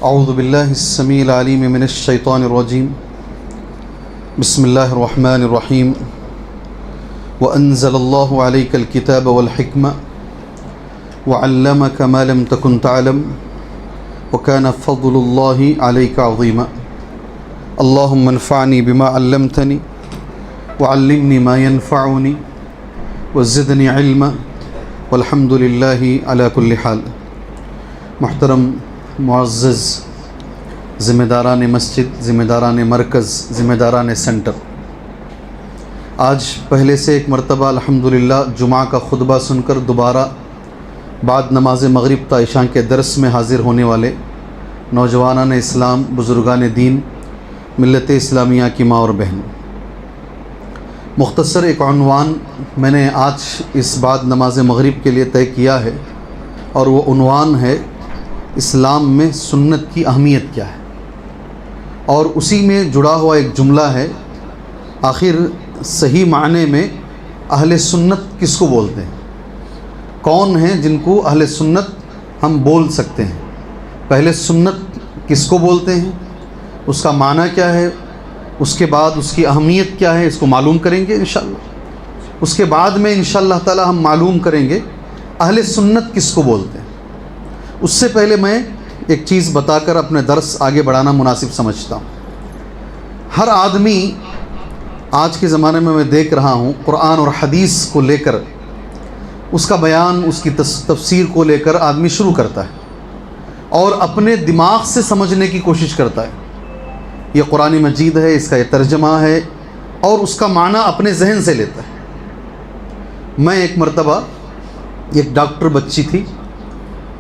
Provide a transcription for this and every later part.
اعوذ باللہ السمیع العلیم من الشیطان الرجیم بسم اللہ الرحمن الرحیم وانزل اللہ علیک الکتاب والحکمہ وعلمک ما لم تکن تعلم وکان فضل اللہ علیک عظیما اللہم انفعنی بما علمتنی وعلمنی ما ينفعنی وزدنی علما والحمد للہ علی کل حال۔ محترم معزز ذمہ داران مسجد، ذمہ داران مرکز، ذمہ داران سینٹر، آج پہلے سے ایک مرتبہ الحمدللہ جمعہ کا خطبہ سن کر دوبارہ بعد نماز مغرب تا عشاء کے درس میں حاضر ہونے والے نوجوانان اسلام، بزرگان دین، ملت اسلامیہ کی ماں اور بہن، مختصر ایک عنوان میں نے آج اس بعد نماز مغرب کے لیے طے کیا ہے، اور وہ عنوان ہے اسلام میں سنت کی اہمیت کیا ہے، اور اسی میں جڑا ہوا ایک جملہ ہے، آخر صحیح معنی میں اہل سنت کس کو بولتے ہیں، کون ہیں جن کو اہل سنت ہم بول سکتے ہیں، پہلے سنت کس کو بولتے ہیں، اس کا معنی کیا ہے، اس کے بعد اس کی اہمیت کیا ہے، اس کو معلوم کریں گے انشاءاللہ۔ اس کے بعد میں انشاءاللہ تعالی ہم معلوم کریں گے اہل سنت کس کو بولتے ہیں۔ اس سے پہلے میں ایک چیز بتا کر اپنے درس آگے بڑھانا مناسب سمجھتا ہوں۔ ہر آدمی آج کے زمانے میں دیکھ رہا ہوں قرآن اور حدیث کو لے کر، اس کا بیان، اس کی تفسیر کو لے کر آدمی شروع کرتا ہے اور اپنے دماغ سے سمجھنے کی کوشش کرتا ہے، یہ قرآن مجید ہے، اس کا یہ ترجمہ ہے، اور اس کا معنی اپنے ذہن سے لیتا ہے۔ میں ایک مرتبہ، ایک ڈاکٹر بچی تھی،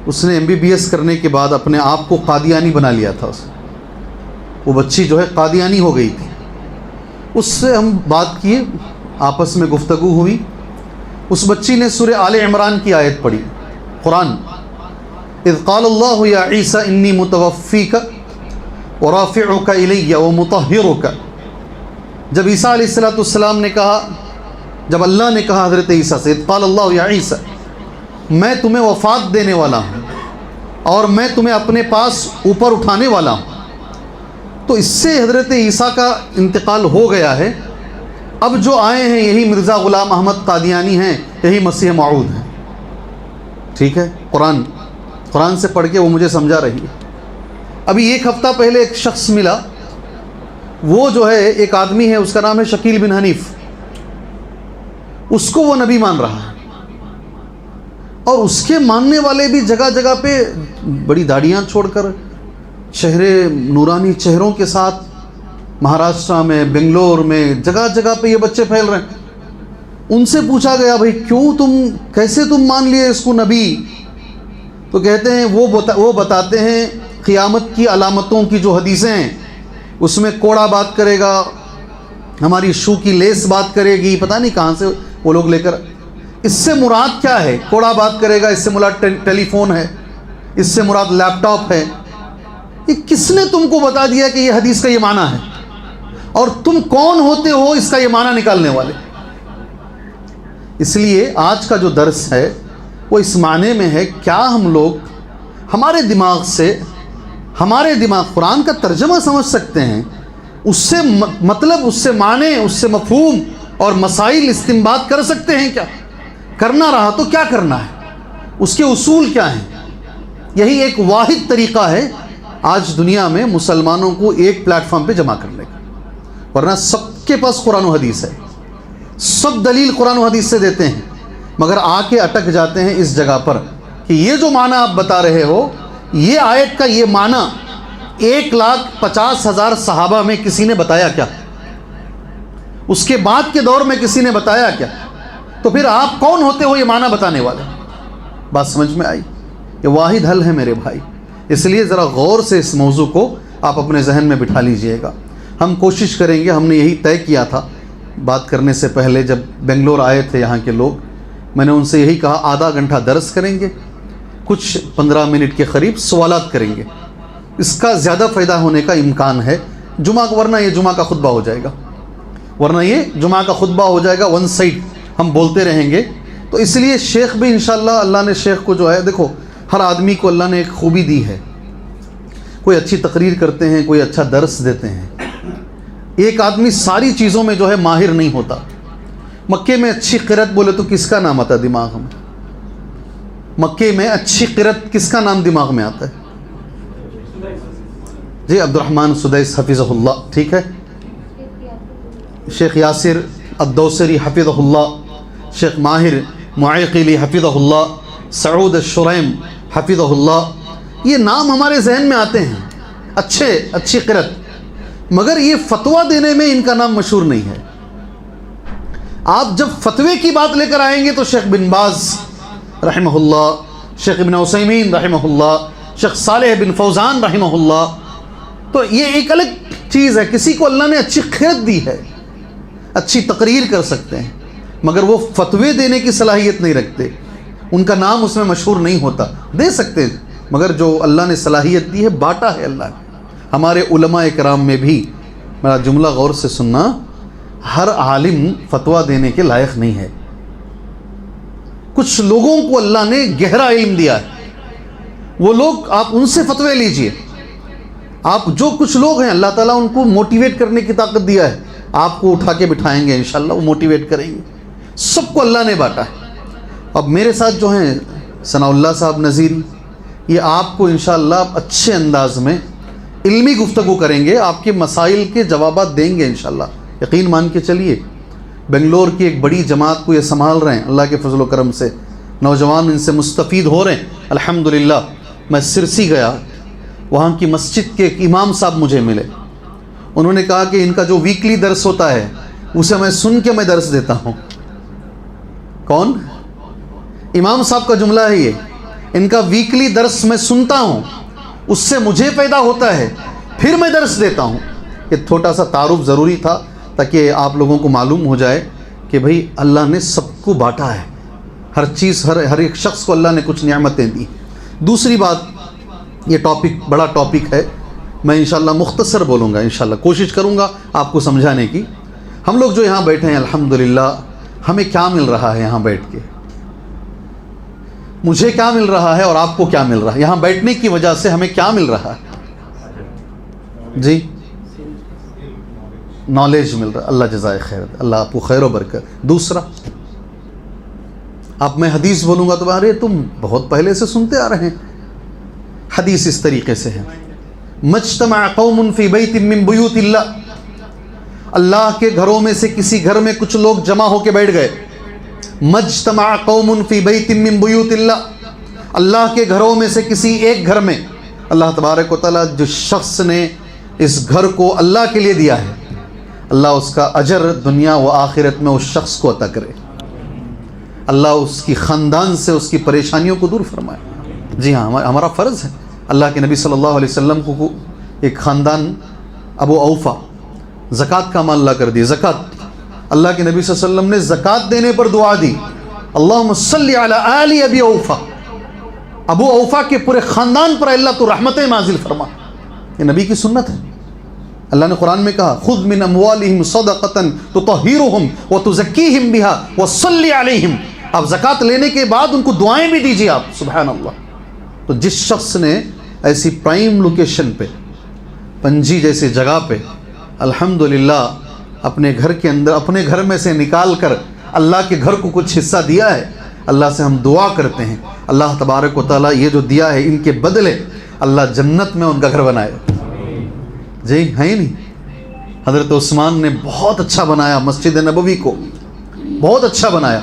اس نے MBBS کرنے کے بعد اپنے آپ کو قادیانی بنا لیا تھا، وہ بچی جو ہے قادیانی ہو گئی تھی۔ اس سے ہم بات کیے، آپس میں گفتگو ہوئی، اس بچی نے سورہ آل عمران کی آیت پڑھی، قرآن، اذ قال اللہ یا عیسی انی متوفیک ورافعک الی ومطہرک۔ جب عیسیٰ علیہ السلام نے کہا، جب اللہ نے کہا حضرت عیسیٰ سے، اذ قال اللہ یا عیسی، میں تمہیں وفات دینے والا ہوں اور میں تمہیں اپنے پاس اوپر اٹھانے والا ہوں، تو اس سے حضرت عیسیٰ کا انتقال ہو گیا ہے، اب جو آئے ہیں یہی مرزا غلام احمد قادیانی ہیں، یہی مسیح موعود ہیں۔ ٹھیک ہے، قرآن سے پڑھ کے وہ مجھے سمجھا رہی ہے۔ ابھی ایک ہفتہ پہلے ایک شخص ملا، وہ جو ہے ایک آدمی ہے، اس کا نام ہے شکیل بن حنیف، اس کو وہ نبی مان رہا ہے، اور اس کے ماننے والے بھی جگہ جگہ پہ بڑی داڑیاں چھوڑ کر، چہرے نورانی چہروں کے ساتھ، مہاراشٹر میں، بنگلور میں، جگہ جگہ پہ یہ بچے پھیل رہے ہیں۔ ان سے پوچھا گیا، بھائی کیوں کیسے تم مان لیے اس کو نبی؟ تو کہتے ہیں وہ بتاتے ہیں قیامت کی علامتوں کی جو حدیثیں ہیں، اس میں کوڑا بات کرے گا، ہماری شو کی لیس بات کرے گی، پتہ نہیں کہاں سے وہ لوگ لے کر۔ اس سے مراد کیا ہے؟ کوڑا بات کرے گا، اس سے مراد ٹیلی فون ہے، اس سے مراد لیپ ٹاپ ہے۔ یہ کس نے تم کو بتا دیا کہ یہ حدیث کا یہ معنی ہے؟ اور تم کون ہوتے ہو اس کا یہ معنی نکالنے والے؟ اس لیے آج کا جو درس ہے وہ اس معنی میں ہے، کیا ہم لوگ ہمارے دماغ قرآن کا ترجمہ سمجھ سکتے ہیں، اس سے مطلب، اس سے معنی، اس سے مفہوم اور مسائل استنباط کر سکتے ہیں؟ کیا کرنا رہا تو کیا کرنا ہے، اس کے اصول کیا ہیں؟ یہی ایک واحد طریقہ ہے آج دنیا میں مسلمانوں کو ایک پلیٹ فارم پہ جمع کرنے کا، ورنہ سب کے پاس قرآن و حدیث ہے، سب دلیل قرآن و حدیث سے دیتے ہیں، مگر آ کے اٹک جاتے ہیں اس جگہ پر کہ یہ جو معنی آپ بتا رہے ہو، یہ آیت کا یہ معنی 1,50,000 صحابہ میں کسی نے بتایا کیا؟ اس کے بعد کے دور میں کسی نے بتایا کیا؟ تو پھر آپ کون ہوتے ہو یہ معنی بتانے والے؟ بات سمجھ میں آئی؟ یہ واحد حل ہے میرے بھائی، اس لیے ذرا غور سے اس موضوع کو آپ اپنے ذہن میں بٹھا لیجئے گا۔ ہم کوشش کریں گے، ہم نے یہی طے کیا تھا بات کرنے سے پہلے، جب بنگلور آئے تھے یہاں کے لوگ، میں نے ان سے یہی کہا آدھا گھنٹہ درس کریں گے، کچھ 15 منٹ کے قریب سوالات کریں گے، اس کا زیادہ فائدہ ہونے کا امکان ہے ورنہ یہ جمعہ کا خطبہ ہو جائے گا، ون سائڈ ہم بولتے رہیں گے۔ تو اس لیے شیخ بھی انشاءاللہ، اللہ نے شیخ کو جو ہے، دیکھو ہر آدمی کو اللہ نے ایک خوبی دی ہے، کوئی اچھی تقریر کرتے ہیں، کوئی اچھا درس دیتے ہیں. ایک آدمی ساری چیزوں میں جو ہے ماہر نہیں ہوتا. مکے میں اچھی قرأت بولے تو کس کا نام آتا ہے دماغ میں؟ مکے میں اچھی قرأت کس کا نام دماغ میں آتا ہے؟ جی عبد الرحمن سدیس حفظہ اللہ، ٹھیک ہے. شیخ یاسر الدوسری حفظہ اللہ، شیخ ماہر معیقلی حفظہ اللہ، سعود الشریم حفظہ اللہ، یہ نام ہمارے ذہن میں آتے ہیں، اچھی قرأت، مگر یہ فتویٰ دینے میں ان کا نام مشہور نہیں ہے. آپ جب فتوے کی بات لے کر آئیں گے تو شیخ بن باز رحمہ اللہ، شیخ ابن عثیمین رحمہ اللہ، شیخ صالح بن فوزان رحمہ اللہ، تو یہ ایک الگ چیز ہے. کسی کو اللہ نے اچھی قرأت دی ہے، اچھی تقریر کر سکتے ہیں، مگر وہ فتوے دینے کی صلاحیت نہیں رکھتے، ان کا نام اس میں مشہور نہیں ہوتا. دے سکتے ہیں مگر جو اللہ نے صلاحیت دی ہے بانٹا ہے اللہ نے. ہمارے علماء کرام میں بھی، میرا جملہ غور سے سننا، ہر عالم فتویٰ دینے کے لائق نہیں ہے. کچھ لوگوں کو اللہ نے گہرا علم دیا ہے، وہ لوگ آپ ان سے فتوے لیجئے. آپ جو کچھ لوگ ہیں اللہ تعالیٰ ان کو موٹیویٹ کرنے کی طاقت دیا ہے، آپ کو اٹھا کے بٹھائیں گے انشاءاللہ، وہ موٹیویٹ کریں گے. سب کو اللہ نے بانٹا ہے. اب میرے ساتھ جو ہیں ثناء اللہ صاحب نذیری، یہ آپ کو انشاءاللہ اچھے انداز میں علمی گفتگو کریں گے، آپ کے مسائل کے جوابات دیں گے انشاءاللہ. یقین مان کے چلیے، بنگلور کی ایک بڑی جماعت کو یہ سنبھال رہے ہیں اللہ کے فضل و کرم سے. نوجوان ان سے مستفید ہو رہے ہیں الحمدللہ. میں سرسی گیا، وہاں کی مسجد کے ایک امام صاحب مجھے ملے. انہوں نے کہا کہ ان کا جو ویکلی درس ہوتا ہے اسے میں سن کے میں درس دیتا ہوں. کون؟ امام صاحب کا جملہ ہے یہ. ان کا ویکلی درس میں سنتا ہوں، اس سے مجھے پیدا ہوتا ہے، پھر میں درس دیتا ہوں. یہ چھوٹا سا تعارف ضروری تھا تاکہ آپ لوگوں کو معلوم ہو جائے کہ بھئی اللہ نے سب کو بانٹا ہے، ہر چیز، ہر ایک شخص کو اللہ نے کچھ نعمتیں دی. دوسری بات، یہ ٹاپک بڑا ٹاپک ہے، میں انشاءاللہ مختصر بولوں گا، انشاءاللہ کوشش کروں گا آپ کو سمجھانے کی. ہم لوگ جو یہاں بیٹھے ہیں الحمدللہ، ہمیں کیا مل رہا ہے یہاں بیٹھ کے؟ مجھے کیا مل رہا ہے اور آپ کو کیا مل رہا ہے؟ یہاں بیٹھنے کی وجہ سے ہمیں کیا مل رہا ہے؟ جی نالج مل رہا ہے. اللہ جزائے خیر، اللہ آپ کو خیر و برکت. دوسرا، اب میں حدیث بولوں گا تو ارے تم بہت پہلے سے سنتے آ رہے ہیں. حدیث اس طریقے سے ہے، مجتمع قوم فی بیت من بیوت اللہ، اللہ کے گھروں میں سے کسی گھر میں کچھ لوگ جمع ہو کے بیٹھ گئے. مجتمع قوم فی بیت من بیوت اللہ، اللہ کے گھروں میں سے کسی ایک گھر میں. اللہ تبارک و تعالیٰ جو شخص نے اس گھر کو اللہ کے لیے دیا ہے، اللہ اس کا اجر دنیا و آخرت میں اس شخص کو عطا کرے. اللہ اس کی خاندان سے اس کی پریشانیوں کو دور فرمائے. جی ہاں، ہمارا فرض ہے. اللہ کے نبی صلی اللہ علیہ وسلم کو ایک خاندان ابو اوفا زکوٰۃ کا مال لا کر دی. زکوٰۃ، اللہ کے نبی صلی اللہ علیہ وسلم نے زکوٰۃ دینے پر دعا دی، اللہم صلی علی آل ابی اوفا، ابو اوفا کے پورے خاندان پر اللہ تو رحمتیں نازل فرما. یہ نبی کی سنت ہے. اللہ نے قرآن میں کہا خذ من اموالہم صدقۃ تطہرہم وتزکیہم بہا وصلی علیہم. آپ زکوٰۃ لینے کے بعد ان کو دعائیں بھی دیجیے آپ. سبحان اللہ. تو جس شخص نے ایسی پرائم لوکیشن پہ، پنجی جیسی جگہ پہ الحمدللہ اپنے گھر کے اندر، اپنے گھر میں سے نکال کر اللہ کے گھر کو کچھ حصہ دیا ہے، اللہ سے ہم دعا کرتے ہیں اللہ تبارک و تعالیٰ یہ جو دیا ہے ان کے بدلے اللہ جنت میں ان کا گھر بنائے. جی ہے نہیں؟ حضرت عثمان نے بہت اچھا بنایا مسجد نبوی کو، بہت اچھا بنایا.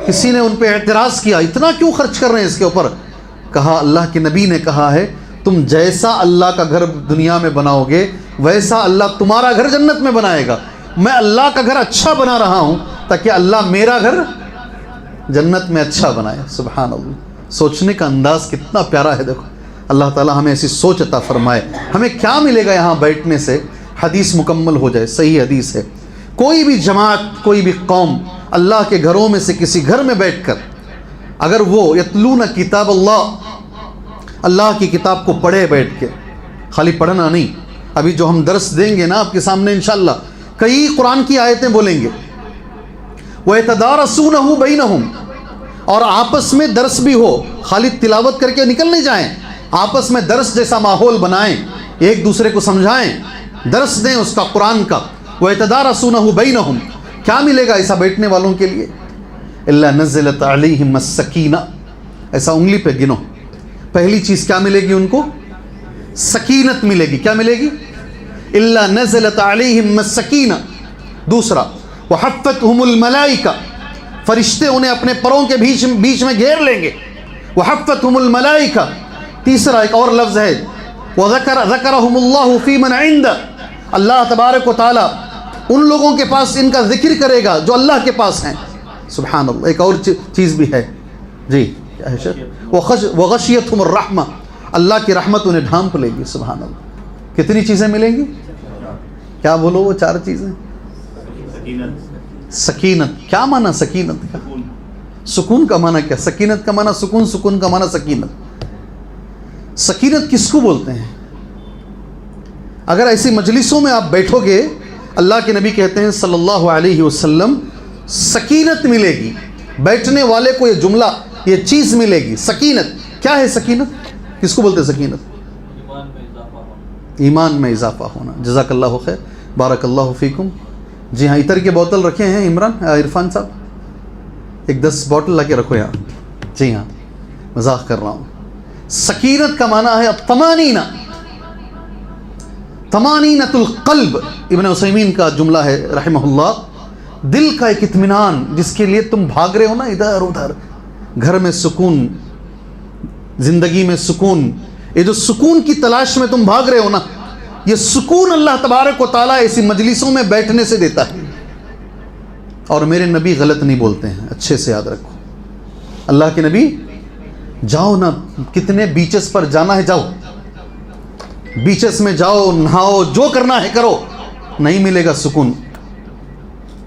کسی نے ان پہ اعتراض کیا اتنا کیوں خرچ کر رہے ہیں اس کے اوپر؟ کہا اللہ کے نبی نے کہا ہے تم جیسا اللہ کا گھر دنیا میں بناؤ گے ویسا اللہ تمہارا گھر جنت میں بنائے گا. میں اللہ کا گھر اچھا بنا رہا ہوں تاکہ اللہ میرا گھر جنت میں اچھا بنائے. سبحان اللہ. سوچنے کا انداز کتنا پیارا ہے. دیکھو اللہ تعالیٰ ہمیں ایسی سوچ عطا فرمائے. ہمیں کیا ملے گا یہاں بیٹھنے سے؟ حدیث مکمل ہو جائے. صحیح حدیث ہے، کوئی بھی جماعت، کوئی بھی قوم اللہ کے گھروں میں سے کسی گھر میں بیٹھ کر اگر وہ یتلون کتاب اللہ کی کتاب کو پڑھے بیٹھ کے، خالی پڑھنا نہیں، ابھی جو ہم درس دیں گے نا آپ کے سامنے انشاءاللہ کئی قرآن کی آیتیں بولیں گے. وَيَتَدَارَسُونَهُ بَيْنَهُمْ، اور آپس میں درس بھی ہو، خالی تلاوت کر کے نکل نہیں جائیں، آپس میں درس جیسا ماحول بنائیں. ایک دوسرے کو سمجھائیں، درس دیں اس کا قرآن کا. وَيَتَدَارَسُونَهُ بَيْنَهُمْ. کیا ملے گا ایسا بیٹھنے والوں کے لیے؟ إِلَّا نَزِّلَتْ عَلَيْهِمْ السَّكِينَةُ. ایسا انگلی پہ گنو. پہلی چیز کیا ملے گی ان کو؟ سکینت ملے گی. کیا ملے گی؟ إِلَّا نَزِّلَتْ عَلَيْهِمْ السَّكِينَةُ. دوسرا وَحَفَّتْهُمُ الْمَلَائِكَةُ. فرشتے انہیں اپنے پروں کے بیچ میں گھیر لیں گے. وَحَفَّتْهُمُ الْمَلَائِكَةُ. تیسرا ایک اور لفظ ہے وَذَكَرَهُمُ اللَّهُ فِي مَنْ عِنْدَهُ. اللہ تبارک و تعالی ان لوگوں کے پاس ان کا ذکر کرے گا جو اللہ کے پاس ہیں. سبحان اللہ. ایک اور چیز بھی ہے جی، کیا ہے شر؟ وَغَشِيَتْهُمُ الرَّحْمَةُ. اللہ کی رحمت انہیں ڈھانپ لے گی. سبحان اللہ. کتنی چیزیں ملیں گی؟ کیا بولو وہ 4 چیزیں؟ سکینت. کیا معنی سکینت کا؟ سکون کا معنی کیا؟ سکینت کا معنی سکون، سکون کا معنی سکینت. سکینت کس کو بولتے ہیں؟ اگر ایسی مجلسوں میں آپ بیٹھو گے، اللہ کے نبی کہتے ہیں صلی اللہ علیہ وسلم سکینت ملے گی. بیٹھنے والے کو یہ جملہ، یہ چیز ملے گی. سکینت کیا ہے؟ سکینت کس کو بولتے ہیں؟ سکینت ایمان میں اضافہ ہونا. جزاک اللہ خیر، بارک اللہ فیکم. جی ہاں، عطر کے بوتل رکھے ہیں عرفان صاحب، ایک 10 بوتل لا کے رکھو یہاں. جی ہاں، مذاق کر رہا ہوں. سکینت کا معنی ہے الطمانینہ. طمانینۃ القلب ابن عثیمین کا جملہ ہے رحمہ اللہ. دل کا ایک اطمینان جس کے لیے تم بھاگ رہے ہو نا ادھر ادھر. گھر میں سکون، زندگی میں سکون، یہ جو سکون کی تلاش میں تم بھاگ رہے ہو نا، یہ سکون اللہ تبارک و تعالیٰ ایسی مجلسوں میں بیٹھنے سے دیتا ہے. اور میرے نبی غلط نہیں بولتے ہیں، اچھے سے یاد رکھو. اللہ کے نبی جاؤ نا، کتنے بیچز پر جانا ہے، جاؤ بیچز میں جاؤ، نہاؤ، جو کرنا ہے کرو، نہیں ملے گا سکون.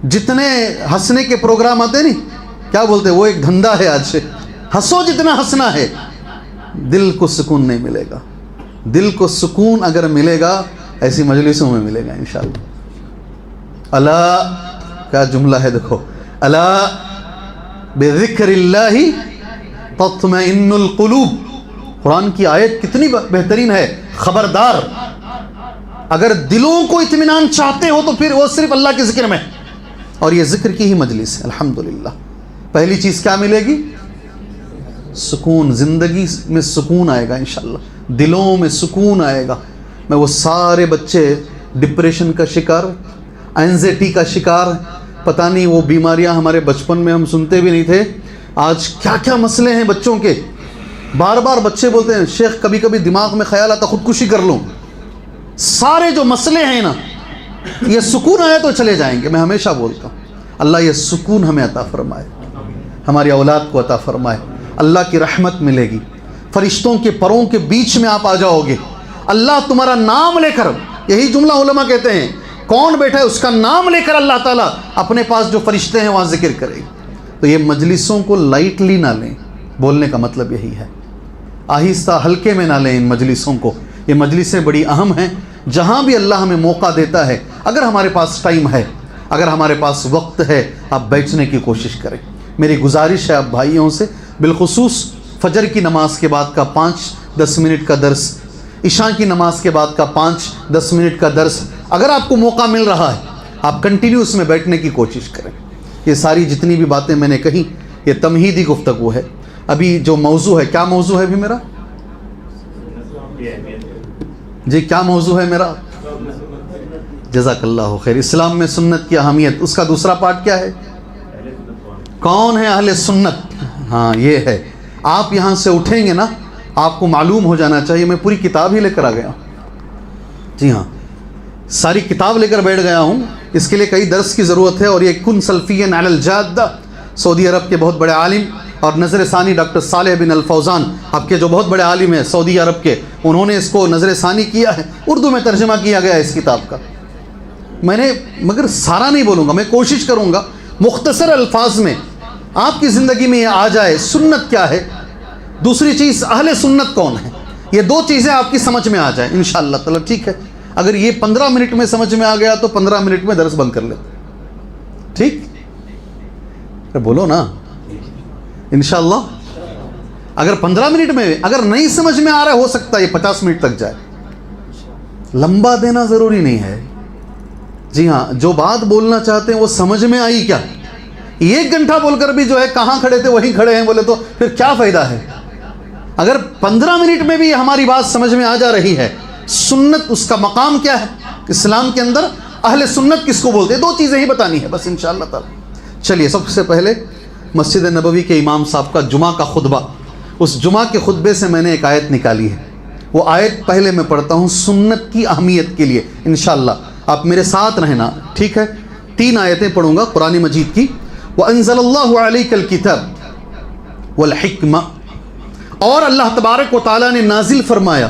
جتنے ہنسنے کے پروگرام آتے نہیں، کیا بولتے، وہ ایک دھندا ہے. آج ہنسو جتنا ہنسنا ہے، دل کو سکون نہیں ملے گا. دل کو سکون اگر ملے گا ایسی مجلسوں میں ملے گا انشاءاللہ. الا کا جملہ ہے، دیکھو، الا بذکر اللہ تطمئن القلوب. قرآن کی آیت کتنی بہترین ہے. خبردار، اگر دلوں کو اطمینان چاہتے ہو تو پھر وہ صرف اللہ کے ذکر میں، اور یہ ذکر کی ہی مجلس ہے. الحمدللہ. پہلی چیز کیا ملے گی؟ سکون. زندگی میں سکون آئے گا انشاءاللہ، دلوں میں سکون آئے گا. میں وہ سارے بچے ڈپریشن کا شکار، اینزائٹی کا شکار، پتہ نہیں وہ بیماریاں ہمارے بچپن میں ہم سنتے بھی نہیں تھے، آج کیا کیا مسئلے ہیں بچوں کے. بار بار بچے بولتے ہیں شیخ کبھی کبھی دماغ میں خیال آتا خودکشی کر لوں. سارے جو مسئلے ہیں نا، یہ سکون آئے تو چلے جائیں گے. میں ہمیشہ بولتا ہوں اللہ یہ سکون ہمیں عطا فرمائے، ہماری اولاد کو عطا فرمائے. اللہ کی رحمت ملے گی. فرشتوں کے پروں کے بیچ میں آپ آ جاؤ گے. اللہ تمہارا نام لے کر، یہی جملہ علماء کہتے ہیں، کون بیٹھا ہے اس کا نام لے کر اللہ تعالیٰ اپنے پاس جو فرشتے ہیں وہاں ذکر کرے. تو یہ مجلسوں کو لائٹلی نہ لیں. بولنے کا مطلب یہی ہے، آہستہ ہلکے میں نہ لیں ان مجلسوں کو. یہ مجلسیں بڑی اہم ہیں. جہاں بھی اللہ ہمیں موقع دیتا ہے، اگر ہمارے پاس ٹائم ہے، اگر ہمارے پاس وقت ہے، آپ بیٹھنے کی کوشش کریں. میری گزارش ہے آپ بھائیوں سے، بالخصوص فجر کی نماز کے بعد کا 5-10 منٹ کا درس، عشاء کی نماز کے بعد کا 5-10 منٹ کا درس، اگر آپ کو موقع مل رہا ہے آپ کنٹینیو اس میں بیٹھنے کی کوشش کریں. یہ ساری جتنی بھی باتیں میں نے کہیں یہ تمہیدی گفتگو ہے. ابھی جو موضوع ہے، کیا موضوع ہے ابھی میرا؟ جی کیا موضوع ہے میرا؟ جزاک اللہ خیر. اسلام میں سنت کی اہمیت، اس کا دوسرا پارٹ کیا ہے؟ کون ہے اہل سنت؟ ہاں یہ ہے. آپ یہاں سے اٹھیں گے نا، آپ کو معلوم ہو جانا چاہیے. میں پوری کتاب ہی لے کر آ گیا. جی ہاں، ساری کتاب لے کر بیٹھ گیا ہوں. اس کے لیے کئی درس کی ضرورت ہے. اور یہ کن سلفین علی الجادہ، سعودی عرب کے بہت بڑے عالم اور نظر ثانی ڈاکٹر صالح بن الفوزان، آپ کے جو بہت بڑے عالم ہیں سعودی عرب کے، انہوں نے اس کو نظر ثانی کیا ہے. اردو میں ترجمہ کیا گیا ہے اس کتاب کا. میں نے مگر سارا نہیں بولوں گا، میں کوشش کروں گا مختصر الفاظ میں آپ کی زندگی میں یہ آ جائے سنت کیا ہے، دوسری چیز اہل سنت کون ہے. یہ 2 چیزیں آپ کی سمجھ میں آ جائیں انشاءاللہ تعالی. ٹھیک ہے، اگر یہ 15 منٹ میں سمجھ میں آ گیا تو 15 منٹ میں درس بند کر لیتے. ٹھیک، بولو نا انشاءاللہ. اگر 15 منٹ میں اگر نہیں سمجھ میں آ رہا ہے، ہو سکتا ہے یہ 50 منٹ تک جائے. لمبا دینا ضروری نہیں ہے. جی ہاں, جو بات بولنا چاہتے ہیں وہ سمجھ میں آئی کیا؟ 1 گھنٹہ بول کر بھی جو ہے کہاں کھڑے تھے وہیں کھڑے ہیں بولے تو پھر کیا فائدہ ہے؟ اگر 15 منٹ میں بھی ہماری بات سمجھ میں آ جا رہی ہے, سنت اس کا مقام کیا ہے اسلام کے اندر, اہل سنت کس کو بولتے ہیں, 2 چیزیں ہی بتانی ہے بس انشاءاللہ تعالی. چلیے سب سے پہلے مسجد نبوی کے امام صاحب کا جمعہ کا خطبہ, اس جمعہ کے خطبے سے میں نے ایک آیت نکالی ہے. وہ آیت پہلے میں پڑھتا ہوں سنت کی اہمیت کے لیے انشاءاللہ. آپ میرے ساتھ رہنا, ٹھیک ہے؟ 3 آیتیں پڑھوں گا قرآن مجید کی. وَأَنزَلَ اللَّهُ عَلَيْكَ الْكِتَابَ وَالْحِكْمَةَ, اور اللہ تبارک و تعالیٰ نے نازل فرمایا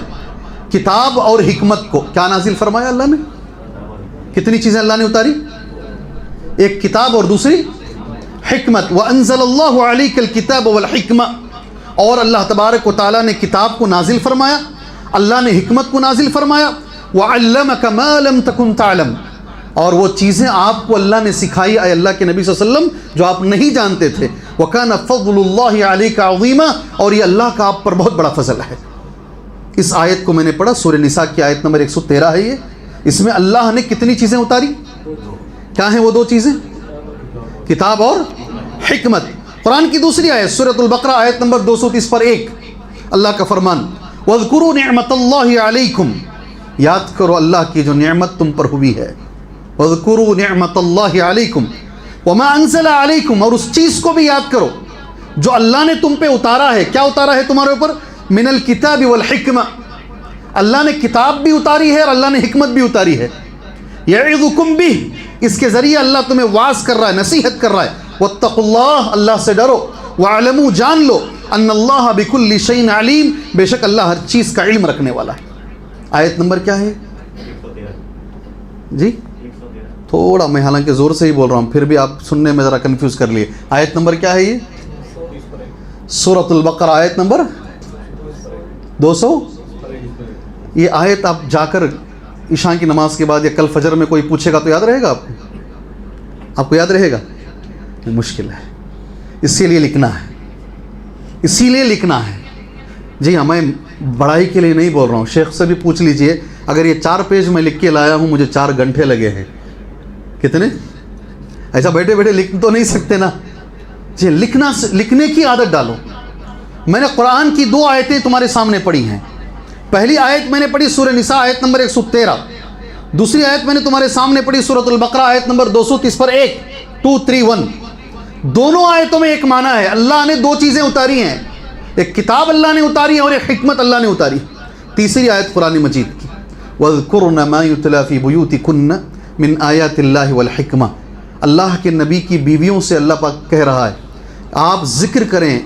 کتاب اور حکمت کو. کیا نازل فرمایا اللہ نے؟ کتنی چیزیں اللہ نے اتاری؟ ایک کتاب اور دوسری حکمت. وَأَنزَلَ اللَّهُ عَلَيْكَ الْكِتَابَ وَالْحِكْمَةَ, اور اللہ تبارک و تعالیٰ نے کتاب کو نازل فرمایا, اللہ نے حکمت کو نازل فرمایا. وَعَلَّمَكَ مَا لَمْ تَكُنْ تَعْلَمْ, اور وہ چیزیں آپ کو اللہ نے سکھائی اے اللہ کے نبی صلی اللہ علیہ وسلم جو آپ نہیں جانتے تھے. وَكَانَ فَضْلُ اللَّهِ عَلَيْكَ عَظِيمًا, اور یہ اللہ کا آپ پر بہت بڑا فضل ہے. اس آیت کو میں نے پڑھا, سورہ نساء کی آیت نمبر 113 ہے یہ. اس میں اللہ نے کتنی چیزیں اتاری؟ کیا ہیں وہ 2 چیزیں؟ کتاب اور حکمت. قرآن کی دوسری آیت سورۃ البقرہ آیت نمبر 230 پر 1, اللہ کا فرمان وَاذْكُرُوا نِعْمَةَ اللَّهِ عَلَيْكُمْ, یاد کرو اللہ کی جو نعمت تم پر ہوئی ہے. وَاذْكُرُوا نِعْمَةَ اللَّهِ عَلَيْكُمْ وَمَا أَنزَلَ عَلَيْكُمْ, اور اس چیز کو بھی یاد کرو جو اللہ نے تم پہ اتارا ہے. کیا اتارا ہے تمہارے اوپر؟ من الکتاب والحکمہ, اللہ نے کتاب بھی اتاری ہے اور اللہ نے حکمت بھی اتاری ہے. یعظکم بہ, اس کے ذریعے اللہ تمہیں واعظ کر رہا ہے, نصیحت کر رہا ہے. واتقوا اللہ, اللہ سے ڈرو. واعلموا, جان لو, ان اللہ بکل شیء علیم, بے شک اللہ ہر چیز کا علم رکھنے والا ہے. آیت نمبر کیا ہے جی؟ تھوڑا میں حالانکہ زور سے ہی بول رہا ہوں, پھر بھی آپ سننے میں ذرا کنفیوز کر لیے. آیت نمبر کیا ہے یہ؟ سورۃ البقرہ آیت نمبر 200. یہ آیت آپ جا کر عشاء کی نماز کے بعد یا کل فجر میں کوئی پوچھے گا تو یاد رہے گا آپ کو یاد رہے گا؟ مشکل ہے, اسی لیے لکھنا ہے, اسی لیے لکھنا ہے. جی ہاں, میں بڑائی کے لیے نہیں بول رہا ہوں, شیخ سے بھی پوچھ لیجئے, اگر یہ 4 پیج میں لکھ کے لایا ہوں مجھے 4 گھنٹے لگے ہیں. کتنے؟ ایسا بیٹھے بیٹھے لکھ تو نہیں سکتے نا. جی لکھنے کی عادت ڈالو. میں نے قرآن کی 2 آیتیں تمہارے سامنے پڑھی ہیں. پہلی آیت میں نے پڑھی سورہ نساء آیت نمبر 113, دوسری آیت میں نے تمہارے سامنے پڑھی سورۃ البقرہ آیت نمبر 230 پر 1, 231. دونوں آیتوں میں ایک معنی ہے, اللہ نے 2 چیزیں اتاری ہیں, ایک کتاب اللہ نے اتاری ہے اور ایک حکمت اللہ نے اتاری. تیسری آیت قرآن مجید کی وَاذْكُرْنَ مَا يُتْلَى فِي بُيُوتِكُنَّ مِنْ آیَاتِ اللَّهِ وَالْحِکْمَةِ, اللہ کے نبی کی بیویوں سے اللہ پاک کہہ رہا ہے آپ ذکر کریں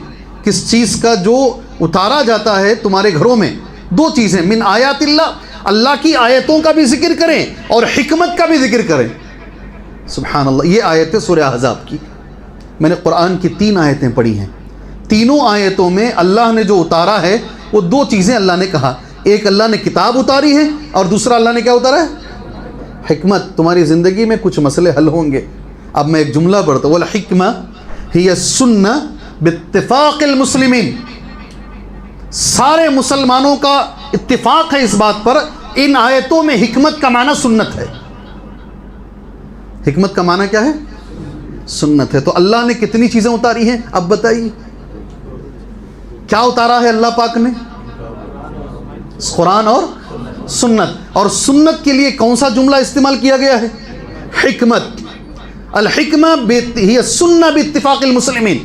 کس چیز کا جو اتارا جاتا ہے تمہارے گھروں میں. 2 چیزیں, من آیات اللہ, اللہ کی آیتوں کا بھی ذکر کریں اور حکمت کا بھی ذکر کریں. سبحان اللہ. یہ آیت ہے سورہ احزاب کی. میں نے قرآن کی 3 آیتیں پڑھی ہیں. تینوں آیتوں میں اللہ نے جو اتارا ہے وہ 2 چیزیں اللہ نے کہا. ایک اللہ نے کتاب اتاری ہے اور دوسرا اللہ نے کیا اتارا ہے؟ حکمت. تمہاری زندگی میں کچھ مسئلے حل ہوں گے. اب میں ایک جملہ پڑھتا ہوں, والحکمہ ہی السنہ باتفاق المسلمین, سارے مسلمانوں کا اتفاق ہے اس بات پر ان آیتوں میں حکمت کا معنی سنت ہے. حکمت کا معنی کیا ہے؟ سنت ہے. تو اللہ نے کتنی چیزیں اتاری ہیں اب بتائیے؟ کیا اتارا ہے اللہ پاک نے؟ قرآن اور سنت. اور سنت کے لیے کون سا جملہ استعمال کیا گیا ہے؟ حکمت. الحکمہ ہی السنہ باتفاق المسلمین,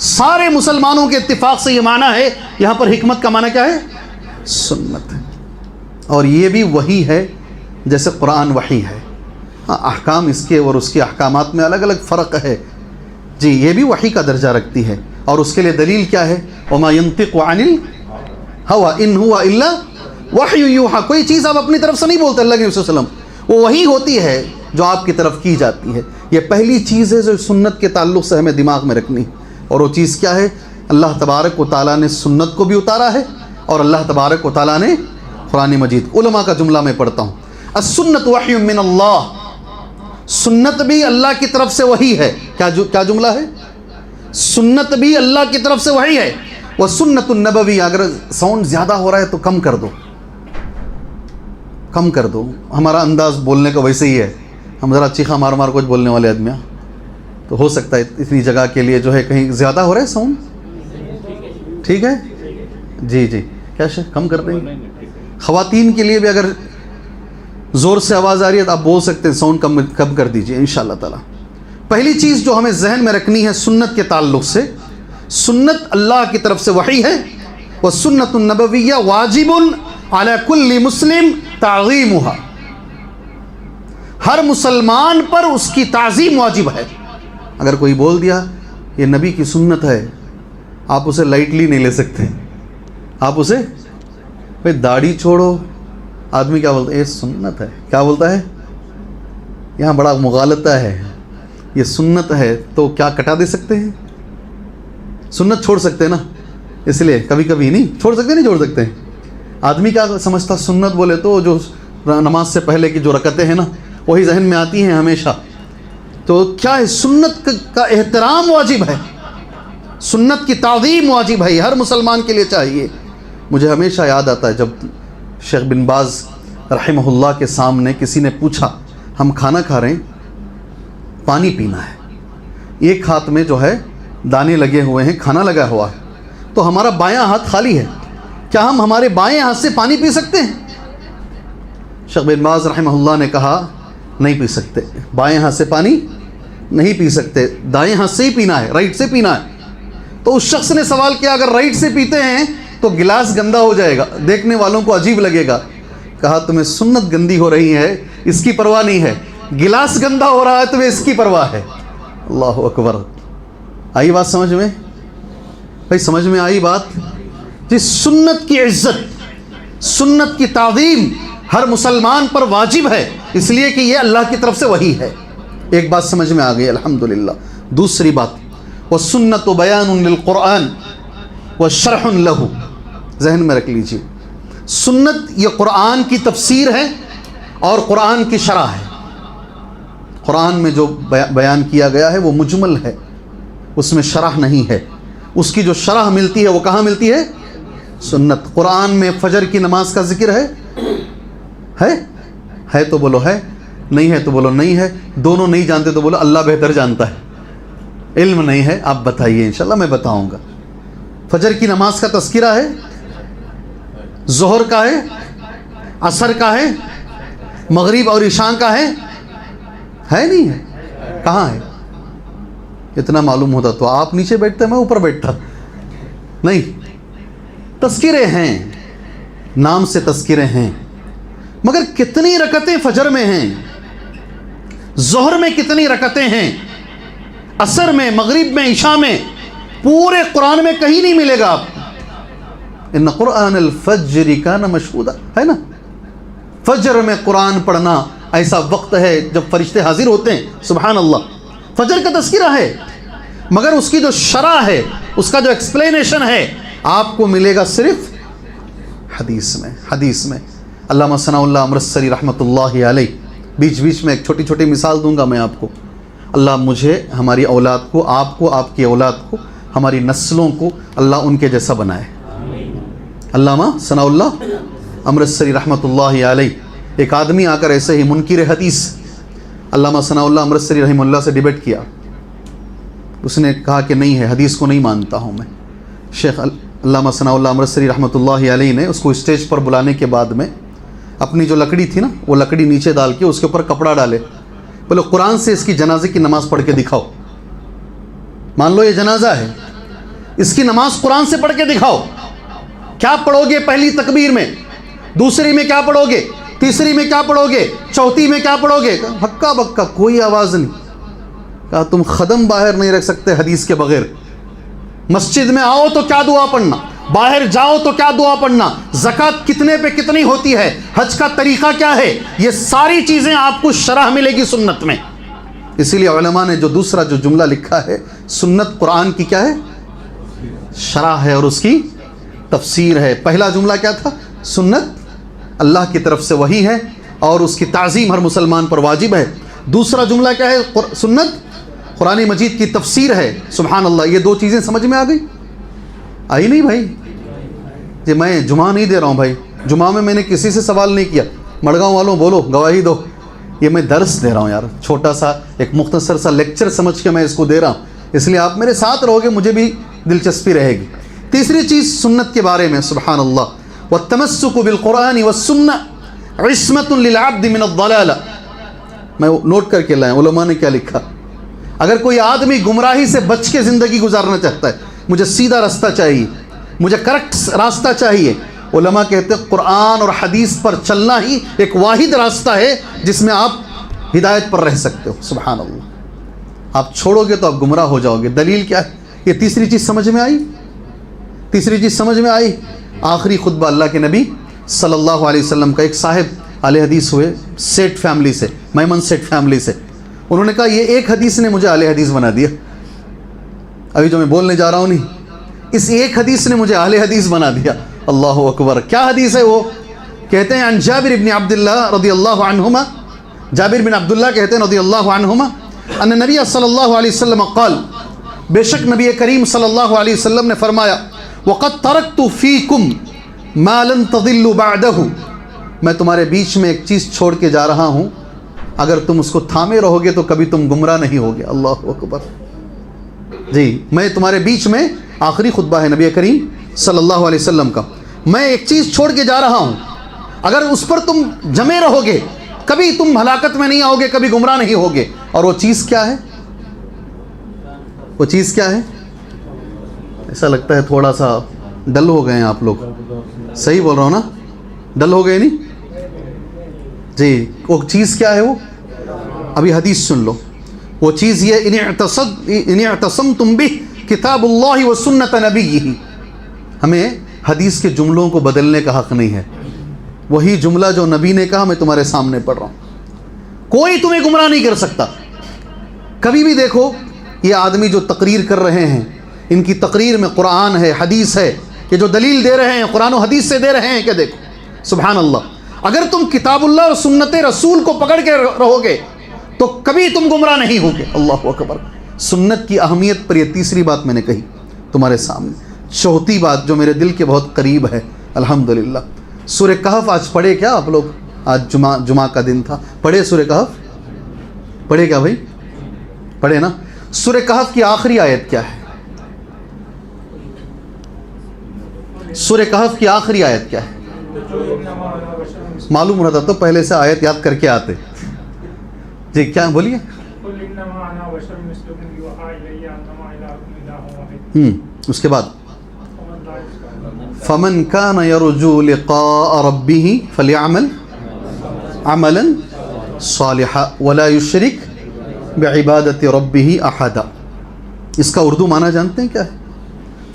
سارے مسلمانوں کے اتفاق سے یہ معنی ہے. یہاں پر حکمت کا معنی کیا ہے؟ سنت ہے. اور یہ بھی وحی ہے جیسے قرآن وحی ہے. ہاں, احکام اس کے اور اس کے احکامات میں الگ الگ فرق ہے. جی یہ بھی وحی کا درجہ رکھتی ہے. اور اس کے لیے دلیل کیا ہے؟ وما ينطق عن الهوى ان هو الا وحی یوحى. کوئی چیز آپ اپنی طرف سے نہیں بولتے اللہ کے نبی صلی اللہ علیہ وسلم, وہ وحی ہوتی ہے جو آپ کی طرف کی جاتی ہے. یہ پہلی چیز ہے جو سنت کے تعلق سے ہمیں دماغ میں رکھنی. اور وہ چیز کیا ہے؟ اللہ تبارک و تعالیٰ نے سنت کو بھی اتارا ہے اور اللہ تبارک و تعالیٰ نے قرآن مجید. علماء کا جملہ میں پڑھتا ہوں, السنت وحی من اللہ, سنت بھی اللہ کی طرف سے وحی ہے. کیا جملہ ہے؟ سنت بھی اللہ کی طرف سے وحی ہے. وہ سنت النبوی, اگر ساؤنڈ زیادہ ہو رہا ہے تو کم کر دو, کم کر دو. ہمارا انداز بولنے کا ویسے ہی ہے, ہم ذرا چیخا مار مار کچھ بولنے والے آدمی ہیں, تو ہو سکتا ہے اتنی جگہ کے لیے جو ہے کہیں زیادہ ہو رہا ہے ساؤنڈ. ٹھیک ہے جی جی, کیا کم کر دیں گے. خواتین کے لیے بھی اگر زور سے آواز آ رہی ہے تو آپ بول سکتے ہیں, ساؤنڈ کم کر دیجئے انشاءاللہ تعالی. پہلی چیز جو ہمیں ذہن میں رکھنی ہے سنت کے تعلق سے, سنت اللہ کی طرف سے وحی ہے, والسنت النبویہ واجب علی کل مسلم تعظیمها, ہر مسلمان پر اس کی تعظیم واجب ہے. اگر کوئی بول دیا یہ نبی کی سنت ہے, آپ اسے لائٹلی نہیں لے سکتے. آپ اسے بھائی داڑھی چھوڑو, آدمی کیا بولتا ہے, یہ سنت ہے. کیا بولتا ہے, یہاں بڑا مغالطہ ہے, یہ سنت ہے تو کیا کٹا دے سکتے ہیں؟ سنت چھوڑ سکتے ہیں نا, اس لیے کبھی کبھی نہیں چھوڑ سکتے, نہیں چھوڑ سکتے. آدمی کیا سمجھتا سنت بولے تو جو نماز سے پہلے کی جو رکعتیں ہیں نا وہی ذہن میں آتی ہیں ہمیشہ. تو کیا ہے, سنت کا احترام واجب ہے, سنت کی تعظیم واجب ہے, ہر مسلمان کے لیے چاہیے. مجھے ہمیشہ یاد آتا ہے جب شیخ بن باز رحمہ اللہ کے سامنے کسی نے پوچھا, ہم کھانا کھا رہے ہیں, پانی پینا ہے, ایک ہاتھ میں جو ہے دانے لگے ہوئے ہیں, کھانا لگا ہوا ہے, تو ہمارا بایاں ہاتھ خالی ہے, کیا ہم ہمارے بائیں ہاتھ سے پانی پی سکتے ہیں؟ شیخ بن باز رحمہ اللہ نے کہا نہیں پی سکتے, بائیں ہاتھ سے پانی نہیں پی سکتے, دائیں ہاتھ سے ہی پینا ہے, رائٹ سے پینا ہے. تو اس شخص نے سوال کیا اگر رائٹ سے پیتے ہیں تو گلاس گندا ہو جائے گا, دیکھنے والوں کو عجیب لگے گا. کہا تمہیں سنت گندی ہو رہی ہے اس کی پرواہ نہیں ہے, گلاس گندا ہو رہا ہے تمہیں اس کی پرواہ ہے. اللہ اکبر. آئی بات سمجھ میں بھائی, سمجھ میں آئی بات؟ جس سنت کی عزت, سنت کی تعظیم ہر مسلمان پر واجب ہے, اس لیے کہ یہ اللہ کی طرف سے وحی ہے. ایک بات سمجھ میں آ گئی الحمدللہ. دوسری بات, والسنت بیان للقرآن وشرح لہ, ذہن میں رکھ لیجیے, سنت یہ قرآن کی تفسیر ہے اور قرآن کی شرح ہے. قرآن میں جو بیان کیا گیا ہے وہ مجمل ہے, اس میں شرح نہیں ہے. اس کی جو شرح ملتی ہے وہ کہاں ملتی ہے؟ سنت. قرآن میں فجر کی نماز کا ذکر ہے تو بولو ہے, نہیں ہے تو بولو نہیں ہے, دونوں نہیں جانتے تو بولو اللہ بہتر جانتا ہے, علم نہیں ہے آپ بتائیے, انشاءاللہ میں بتاؤں گا. فجر کی نماز کا تذکرہ ہے, ظہر کا ہے, عصر کا ہے, مغرب اور عشاء کا ہے نہیں ہے؟ کہاں ہے؟ اتنا معلوم ہوتا تو آپ نیچے بیٹھتے, میں اوپر بیٹھتا. نہیں, تذکرے ہیں, نام سے تذکرے ہیں, مگر کتنی رکعتیں فجر میں ہیں, ظہر میں کتنی رکعتیں ہیں, عصر میں, مغرب میں, عشاء میں, پورے قرآن میں کہیں نہیں ملے گا آپ. ان قرآن الفجر کان مشہودا, ہے نا. فجر میں قرآن پڑھنا ایسا وقت ہے جب فرشتے حاضر ہوتے ہیں, سبحان اللہ. فجر کا تذکرہ ہے, مگر اس کی جو شرح ہے, اس کا جو ایکسپلینیشن ہے, آپ کو ملے گا صرف حدیث میں. علامہ ثناء اللہ امرتسری رحمۃ اللہ علیہ, بیچ بیچ میں ایک چھوٹی چھوٹی مثال دوں گا میں آپ کو. اللہ مجھے, ہماری اولاد کو, آپ کو, آپ کی اولاد کو, ہماری نسلوں کو اللہ ان کے جیسا بنائے. علامہ ثناء اللہ امرتسری رحمۃ اللہ علیہ, ایک آدمی آ کر ایسے ہی منکر حدیث علامہ ثناء اللہ امرتسری رحمہ اللہ سے ڈیبیٹ کیا. اس نے کہا کہ نہیں ہے, حدیث کو نہیں مانتا ہوں میں. شیخ علامہ ثناء اللہ امرتسری رحمۃ اللہ علیہ نے اس کو اسٹیج پر بلانے کے بعد میں اپنی جو لکڑی تھی نا, وہ لکڑی نیچے ڈال کے اس کے اوپر کپڑا ڈالے, بولے قرآن سے اس کی جنازے کی نماز پڑھ کے دکھاؤ. مان لو یہ جنازہ ہے, اس کی نماز قرآن سے پڑھ کے دکھاؤ. کیا پڑھو گے پہلی تکبیر میں, دوسری میں کیا پڑھو گے, تیسری میں کیا پڑھو گے, چوتھی میں کیا پڑھو گے؟ ہکا بکا, کوئی آواز نہیں. کہا تم قدم باہر نہیں رکھ سکتے حدیث کے بغیر. مسجد میں آؤ تو کیا دعا پڑھنا, باہر جاؤ تو کیا دعا پڑھنا, زکوٰۃ کتنے پہ کتنی ہوتی ہے, حج کا طریقہ کیا ہے, یہ ساری چیزیں آپ کو شرح ملے گی سنت میں. اسی لیے علماء نے جو دوسرا جو جملہ لکھا ہے, سنت قرآن کی کیا ہے, شرح ہے اور اس کی تفسیر ہے. پہلا جملہ کیا تھا, سنت اللہ کی طرف سے وحی ہے اور اس کی تعظیم ہر مسلمان پر واجب ہے. دوسرا جملہ کیا ہے, سنت قرآن مجید کی تفسیر ہے. سبحان اللہ, یہ دو چیزیں سمجھ میں آ گئی؟ آئی نہیں بھائی؟ جی میں جمعہ نہیں دے رہا ہوں بھائی, جمعہ میں نے کسی سے سوال نہیں کیا, مڑگاؤں والوں بولو، گواہی دو. یہ میں درس دے رہا ہوں یار، چھوٹا سا ایک مختصر سا لیکچر سمجھ کے میں اس کو دے رہا ہوں، اس لیے آپ میرے ساتھ رہو گے، مجھے بھی دلچسپی رہے گی. تیسری چیز سنت کے بارے میں، سبحان اللہ، والتمسک بالقرآن والسنہ عصمۃ للعبد من الضلالہ. میں نوٹ کر کے لائیں علماء نے کیا لکھا. اگر کوئی آدمی گمراہی سے بچ کے زندگی گزارنا چاہتا ہے، مجھے سیدھا راستہ چاہیے، مجھے کریکٹ راستہ چاہیے، علماء کہتے ہیں قرآن اور حدیث پر چلنا ہی ایک واحد راستہ ہے جس میں آپ ہدایت پر رہ سکتے ہو. سبحان اللہ. آپ چھوڑو گے تو آپ گمراہ ہو جاؤ گے. دلیل کیا ہے؟ یہ تیسری چیز سمجھ میں آئی. تیسری چیز سمجھ میں آئی. آخری خطبہ اللہ کے نبی صلی اللہ علیہ وسلم کا. ایک صاحب اہل حدیث ہوئے، سیٹ فیملی سے، میمن سیٹ فیملی سے. انہوں نے کہا یہ ایک حدیث نے مجھے اہل حدیث بنا دیا. ابھی جو میں بولنے جا رہا ہوں نہیں، اس ایک حدیث نے مجھے اہل حدیث بنا دیا. اللہ اکبر. کیا حدیث ہے وہ؟ کہتے ہیں عن جابر بن عبداللہ رضی اللہ عنہما، جابر بن عبداللہ کہتے ہیں رضی اللہ عنہما، ان نبی صلی اللہ علیہ وسلم قال، بے شک نبی کریم صلی اللہ علیہ وسلم نے فرمایا، وقد ترکت فیکم ما لن تضلوا بعدہ، میں تمہارے بیچ میں ایک چیز چھوڑ کے جا رہا ہوں، اگر تم اس کو تھامے رہو گے تو کبھی تم گمراہ نہیں ہوگے. اللہ اکبر. جی میں تمہارے بیچ میں، آخری خطبہ ہے نبی کریم صلی اللہ علیہ وسلم کا، میں ایک چیز چھوڑ کے جا رہا ہوں، اگر اس پر تم جمے رہو گے کبھی تم ہلاکت میں نہیں آؤ گے، کبھی گمراہ نہیں ہوگے. اور وہ چیز کیا ہے؟ وہ چیز کیا ہے؟ ایسا لگتا ہے تھوڑا سا ڈل ہو گئے ہیں آپ لوگ. صحیح بول رہا ہوں نا؟ ڈل ہو گئے نہیں؟ جی وہ چیز کیا ہے؟ وہ ابھی حدیث سن لو. وہ چیز یہ، ان اعتصمتم بہ کتاب اللہ و سنت نبیہ. ہمیں حدیث کے جملوں کو بدلنے کا حق نہیں ہے. وہی جملہ جو نبی نے کہا میں تمہارے سامنے پڑھ رہا ہوں. کوئی تمہیں گمراہ نہیں کر سکتا. کبھی بھی دیکھو یہ آدمی جو تقریر کر رہے ہیں، ان کی تقریر میں قرآن ہے، حدیث ہے، یہ جو دلیل دے رہے ہیں قرآن و حدیث سے دے رہے ہیں. کہ دیکھو سبحان اللہ، اگر تم کتاب اللہ اور سنت رسول کو پکڑ کے رہو گے تو کبھی تم گمراہ نہیں ہوگے. اللہ اکبر. سنت کی اہمیت پر یہ تیسری بات میں نے کہی تمہارے سامنے. چوتھی بات جو میرے دل کے بہت قریب ہے، الحمدللہ، سورہ کہف آج پڑھے کیا آپ لوگ؟ آج جمعہ کا دن تھا، پڑھے سورہ کہف؟ پڑھے کیا بھائی؟ پڑھے نا؟ سورہ کہف کی آخری آیت کیا ہے؟ سورہ کہف کی آخری آیت کیا ہے؟ معلوم رہتا تو پہلے سے آیت یاد کر کے آتے. جی کیا بولیے؟ اس کے بعد فمن كان يرجو لقاء ربه فليعمل عملا صالحا ولا يشرك بعبادة ربه احدا. اس کا اردو معنی جانتے ہیں کیا ہے؟